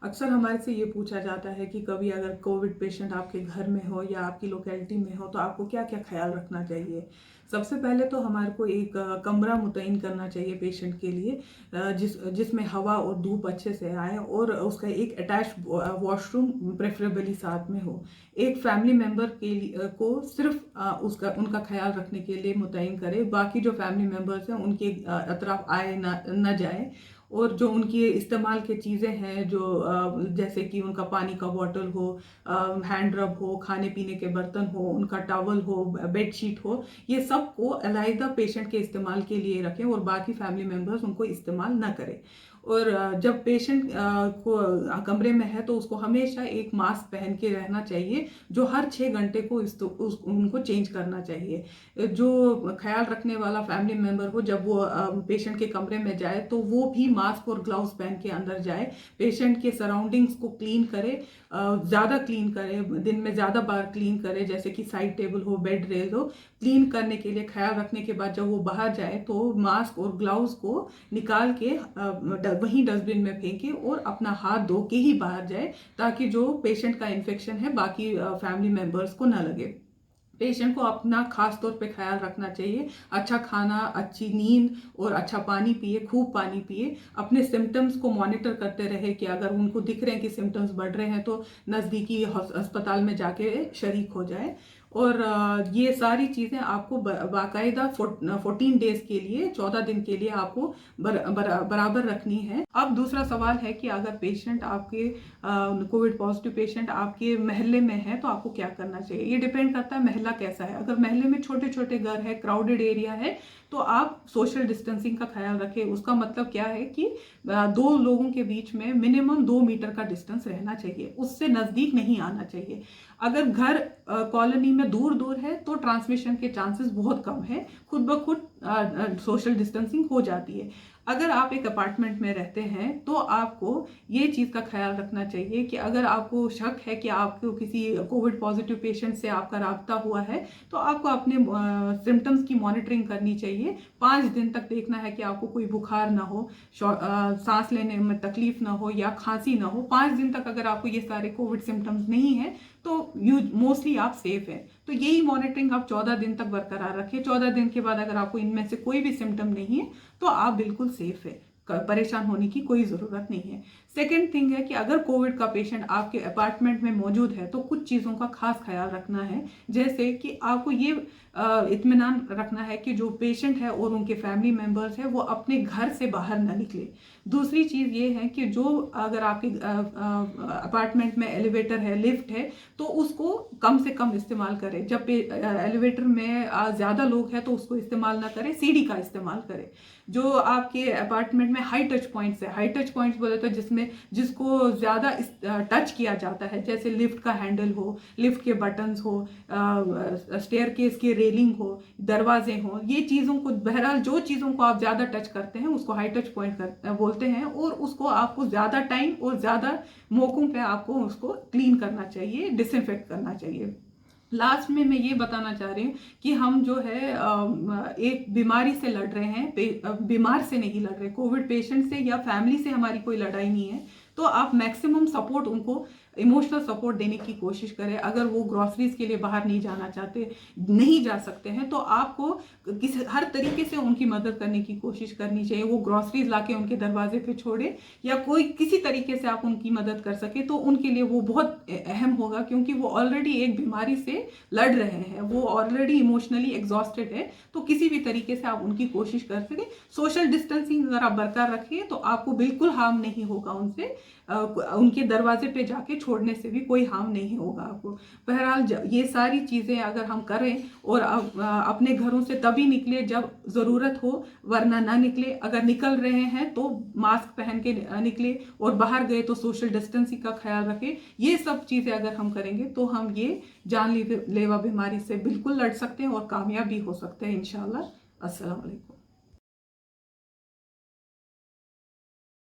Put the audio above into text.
अक्सर हमारे से ये पूछा जाता है कि कभी अगर कोविड पेशेंट आपके घर में हो या आपकी लोकेलिटी में हो तो आपको क्या क्या ख्याल रखना चाहिए। सबसे पहले तो हमारे को एक कमरा मुतय्यन करना चाहिए पेशेंट के लिए, जिसमें हवा और धूप अच्छे से आए और उसका एक अटैच वॉशरूम प्रेफरेबली साथ में हो। एक फैमिली मेम्बर के लिए को सिर्फ उसका उनका ख्याल रखने के लिए मुतय्यन करे, बाकी जो फैमिली मेम्बर्स हैं उनके अतराफ आए ना जाए। और जो उनकी इस्तेमाल की चीज़ें हैं, जो जैसे कि उनका पानी का बॉटल हो, हैंड रब हो, खाने पीने के बर्तन हो, उनका टॉवल हो, बेडशीट हो, ये सब को अलहदा पेशेंट के इस्तेमाल के लिए रखें और बाकी फैमिली मेम्बर्स उनको इस्तेमाल ना करें। और जब पेशेंट को कमरे में है तो उसको हमेशा एक मास्क पहन के रहना चाहिए, जो हर 6 घंटे को उनको चेंज करना चाहिए। जो ख्याल रखने वाला फैमिली मेम्बर हो, जब वो पेशेंट के कमरे में जाए तो वो भी मास्क और ग्लव्स पहन के अंदर जाए। पेशेंट के सराउंडिंग्स को क्लीन करे, ज़्यादा क्लीन करे, दिन में ज़्यादा बार क्लीन करे, जैसे कि साइड टेबल हो, बेड रेल हो। क्लीन करने के लिए ख्याल रखने के बाद जब वो बाहर जाए तो मास्क और ग्लव्स को निकाल के वहीं डस्टबिन में फेंके और अपना हाथ धो के ही बाहर जाए, ताकि जो पेशेंट का इन्फेक्शन है बाकी फैमिली मेम्बर्स को ना लगे। पेशेंट को अपना खास तौर पे ख्याल रखना चाहिए। अच्छा खाना, अच्छी नींद और अच्छा पानी पिए, खूब पानी पिए। अपने सिम्टम्स को मॉनिटर करते रहे कि अगर उनको दिख रहे हैं कि सिम्टम्स बढ़ रहे हैं तो नज़दीकी अस्पताल में जाके शरीक हो जाए। और ये सारी चीज़ें आपको बाकायदा 14 डेज के लिए, 14 दिन के लिए आपको बराबर रखनी है। अब दूसरा सवाल है कि अगर पेशेंट आपके कोविड पॉजिटिव पेशेंट आपके महल्ले में है तो आपको क्या करना चाहिए। ये डिपेंड करता है महल्ला कैसा है। अगर महल्ले में छोटे छोटे घर है, क्राउडेड एरिया है, तो आप सोशल डिस्टेंसिंग का ख्याल रखें। उसका मतलब क्या है कि 2 लोगों के बीच में मिनिमम 2 मीटर का डिस्टेंस रहना चाहिए, उससे नज़दीक नहीं आना चाहिए। अगर घर कॉलोनी में दूर दूर है तो ट्रांसमिशन के चांसेस बहुत कम है, खुद ब खुद सोशल डिस्टेंसिंग हो जाती है। अगर आप एक अपार्टमेंट में रहते हैं तो आपको ये चीज़ का ख्याल रखना चाहिए कि अगर आपको शक है कि आपको किसी कोविड पॉजिटिव पेशेंट से आपका राब्ता हुआ है तो आपको अपने सिम्टम्स की मॉनिटरिंग करनी चाहिए। 5 दिन तक देखना है कि आपको कोई बुखार ना हो, सांस लेने में तकलीफ ना हो या खांसी ना हो। 5 दिन तक अगर आपको ये सारे कोविड सिम्टम्स नहीं है तो मोस्टली आप सेफ हैं। तो यही मॉनिटरिंग आप 14 दिन तक बरकरार रखें। 14 दिन के बाद अगर आपको इनमें से कोई भी सिम्टम नहीं है तो आप बिल्कुल सेफ है, परेशान होने की कोई ज़रूरत नहीं है। सेकेंड थिंग है कि अगर कोविड का पेशेंट आपके अपार्टमेंट में मौजूद है तो कुछ चीज़ों का खास ख्याल रखना है। जैसे कि आपको ये इत्मीनान रखना है कि जो पेशेंट है और उनके फैमिली मेम्बर्स है वो अपने घर से बाहर ना निकले। दूसरी चीज़ ये है कि जो अगर आपके अपार्टमेंट में एलिवेटर है, लिफ्ट है, तो उसको कम से कम इस्तेमाल करें। जब एलिवेटर में ज़्यादा लोग हैं तो उसको इस्तेमाल ना करें, सीढ़ी का इस्तेमाल करें। जो आपके अपार्टमेंट में हाई टच पॉइंट्स है, हाई टच पॉइंट्स बोले तो जिसको ज़्यादा टच किया जाता है, जैसे लिफ्ट का हैंडल हो, लिफ्ट के बटन्स हो, स्टेयरकेस की रेलिंग हो, दरवाजे हो, ये चीज़ों को, बहरहाल जो चीज़ों को आप ज़्यादा टच करते हैं उसको हाई टच पॉइंट बोलते हैं। और उसको आपको ज़्यादा टाइम और ज़्यादा मौकों पे आपको उसको क्लीन करना चाहिए, डिसइंफेक्ट करना चाहिए। लास्ट में मैं ये बताना चाह रही हूँ कि हम जो है एक बीमारी से लड़ रहे हैं, बीमार से नहीं लड़ रहे। कोविड पेशेंट से या फैमिली से हमारी कोई लड़ाई नहीं है। तो आप मैक्सिमम सपोर्ट उनको, इमोशनल सपोर्ट देने की कोशिश करें। अगर वो ग्रॉसरीज के लिए बाहर नहीं जाना चाहते, नहीं जा सकते हैं, तो आपको हर तरीके से उनकी मदद करने की कोशिश करनी चाहिए। वो ग्रॉसरीज लाके उनके दरवाजे पे छोड़े या कोई किसी तरीके से आप उनकी मदद कर सके तो उनके लिए वो बहुत अहम होगा, क्योंकि वो ऑलरेडी एक बीमारी से लड़ रहे हैं, वो ऑलरेडी इमोशनली एग्जॉस्टेड है। तो किसी भी तरीके से आप उनकी कोशिश कर सकें। सोशल डिस्टेंसिंग अगर आप बरकरार रखिए तो आपको बिल्कुल हार्म नहीं होगा उनसे, उनके दरवाजे पे जाके छोड़ने से भी कोई हार्म नहीं होगा आपको। बहरहाल ये सारी चीज़ें अगर हम करें और अपने घरों से तभी निकले जब ज़रूरत हो, वरना ना निकले। अगर निकल रहे हैं तो मास्क पहन के निकले और बाहर गए तो सोशल डिस्टेंसिंग का ख्याल रखें। ये सब चीज़ें अगर हम करेंगे तो हम ये जानलेवा बीमारी से बिल्कुल लड़ सकते हैं और कामयाब भी हो सकते हैं इंशाल्लाह। अस्सलाम वालेकुम।